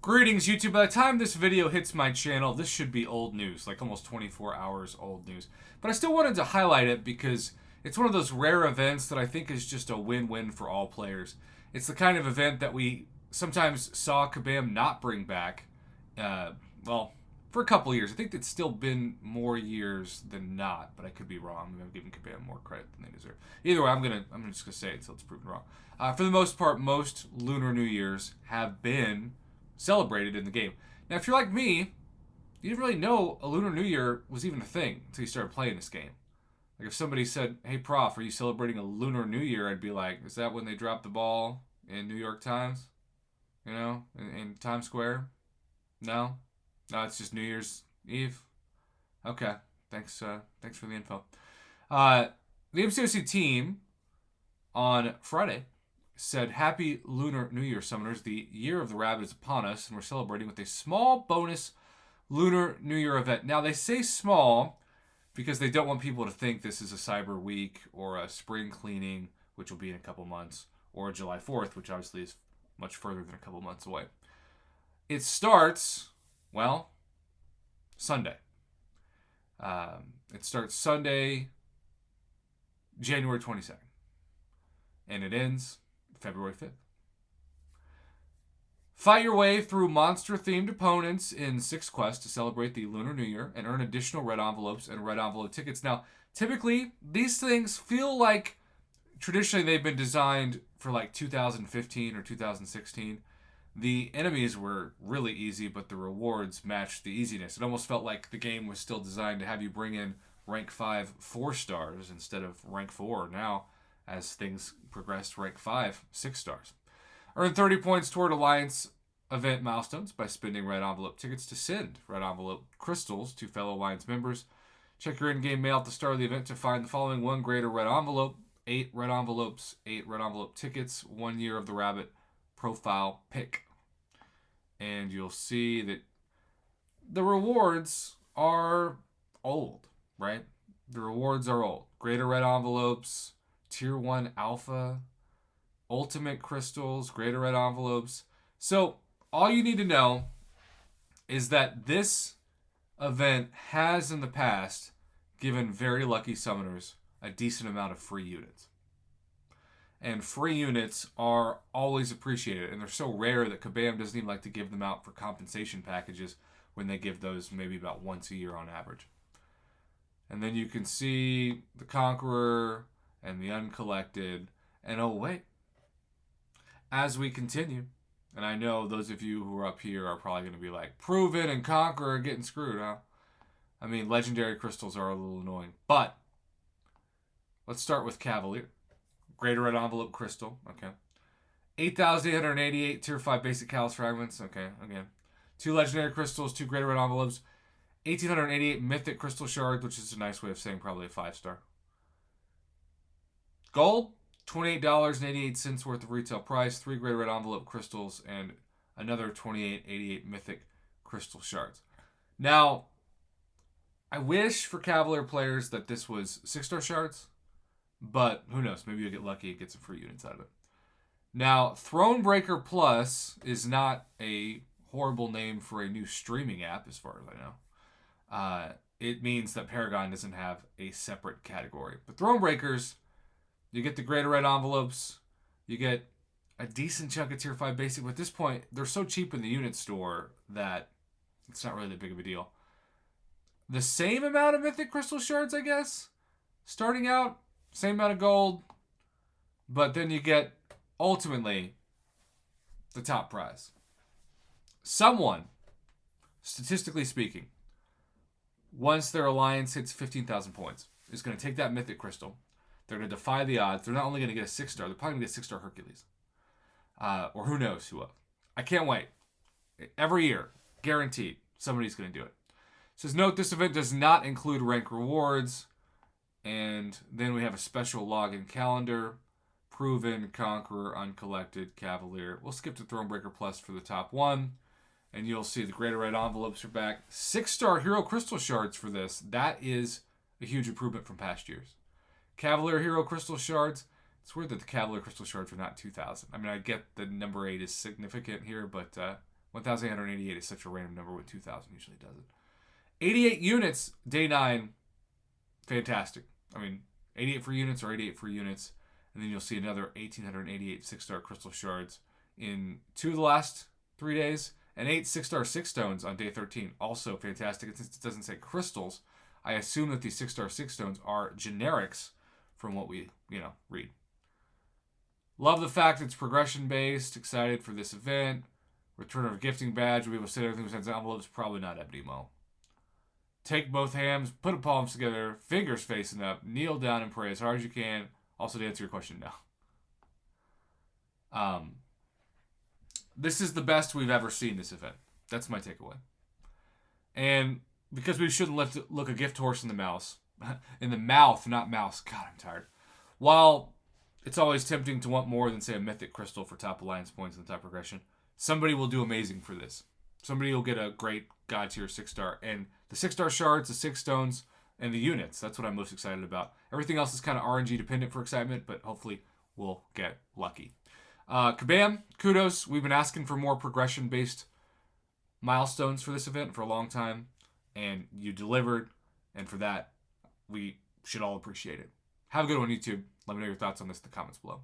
Greetings, YouTube. By the time this video hits my channel, this should be old news, like almost 24 hours old news. But I still wanted to highlight it because it's one of those rare events that I think is just a win-win for all players. It's the kind of event that we sometimes saw Kabam not bring back, well, for a couple years. I think it's still been more years than not, but I could be wrong. I'm giving Kabam more credit than they deserve. Either way, I'm just gonna say it until it's proven wrong. For the most part, most Lunar New Years have been celebrated in the game. Now, if you're like me, you didn't really know a Lunar New Year was even a thing until you started playing this game. Like if somebody said, "Hey, Prof, are you celebrating a Lunar New Year?" I'd be like, "Is that when they dropped the ball in New York Times? You know, in Times Square? No, no, it's just New Year's Eve. Okay, thanks. Thanks for the info." Uh, the MCOC team on Friday said, "Happy Lunar New Year, Summoners. The year of the rabbit is upon us, and we're celebrating with a small bonus Lunar New Year event." Now, they say small because they don't want people to think this is a Cyber Week or a spring cleaning, which will be in a couple months, or a July 4th, which obviously is much further than a couple months away. It starts, well, Sunday. It starts Sunday, January 22nd, and it ends February 5th. Fight your way through monster-themed opponents in 6 quests to celebrate the Lunar New Year and earn additional red envelopes and red envelope tickets. Now, typically, these things feel like traditionally they've been designed for like 2015 or 2016. The enemies were really easy, but the rewards matched the easiness. It almost felt like the game was still designed to have you bring in rank 5 4 stars instead of rank 4. Now, as things progressed, rank 5 6 stars. Earn 30 points toward Alliance event milestones by spending red envelope tickets to send red envelope crystals to fellow Alliance members. Check your in-game mail at the start of the event to find the following 1 greater red envelope, 8 red envelopes, 8 red envelope tickets, 1 year of the rabbit profile pick. And you'll see that the rewards are old, right? The rewards are old. Greater red envelopes, tier 1 alpha, ultimate crystals, greater red envelopes. So all you need to know is that this event has in the past given very lucky summoners a decent amount of free units. And free units are always appreciated, and they're so rare that Kabam doesn't even like to give them out for compensation packages when they give those maybe about once a year on average. And then you can see the Conqueror and the Uncollected, and oh wait, as we continue, and I know those of you who are up here are probably going to be like, Proven and Conqueror are getting screwed, huh? I mean, legendary crystals are a little annoying, but let's start with Cavalier. Greater red envelope crystal, okay. 8,888 tier 5 basic callus fragments, okay, again. 2 legendary crystals, 2 greater red envelopes, 1,888 mythic crystal shards, which is a nice way of saying probably a 5-star. Gold, $28.88 worth of retail price, 3 greater red envelope crystals, and another 28.88 mythic crystal shards. Now, I wish for Cavalier players that this was 6-star shards, but who knows? Maybe you'll get lucky and get some free units out of it. Now, Thronebreaker Plus is not a horrible name for a new streaming app, as far as I know. It means that Paragon doesn't have a separate category. But Thronebreakers, you get the greater red envelopes, you get a decent chunk of tier 5 basic, but at this point, they're so cheap in the unit store that it's not really that big of a deal. The same amount of mythic crystal shards, I guess, starting out. Same amount of gold, but then you get, ultimately, the top prize. Someone, statistically speaking, once their alliance hits 15,000 points, is going to take that mythic crystal. They're going to defy the odds. They're not only going to get a 6-star, they're probably going to get a 6-star Hercules. Or who knows who else. I can't wait. Every year, guaranteed, somebody's going to do it. It says, note, this event does not include rank rewards. And then we have a special login calendar. Proven, Conqueror, Uncollected, Cavalier. We'll skip to Thronebreaker Plus for the top one. And you'll see the greater red envelopes are back. 6-star Hero Crystal Shards for this. That is a huge improvement from past years. Cavalier Hero Crystal Shards. It's weird that the Cavalier Crystal Shards are not 2,000. I mean, I get the number 8 is significant here, but 1,888 is such a random number when 2,000 usually doesn't. 88 units, day 9, fantastic. I mean, 88 free units or 88 free units. And then you'll see another 1,888 6-star crystal shards in 2 of the last 3 days. And 8 6-star 6 stones on day 13. Also fantastic. Since it doesn't say crystals, I assume that these 6-star 6 stones are generics from what we, read. Love the fact it's progression-based. Excited for this event. Return of a gifting badge. We'll be able to set everything besides envelopes. Probably not Ebnimo. Take both hands, put the palms together, fingers facing up, kneel down and pray as hard as you can. Also, to answer your question, no. This is the best we've ever seen this event. That's my takeaway. And because we shouldn't look a gift horse in the mouth, not mouse. God, I'm tired. While it's always tempting to want more than, say, a mythic crystal for top alliance points in the top progression, somebody will do amazing for this. Somebody will get a great God tier 6-star. And the 6-star shards, the 6 stones, and the units. That's what I'm most excited about. Everything else is kind of RNG dependent for excitement, but hopefully we'll get lucky. Kabam, kudos. We've been asking for more progression-based milestones for this event for a long time, and you delivered. And for that, we should all appreciate it. Have a good one, YouTube. Let me know your thoughts on this in the comments below.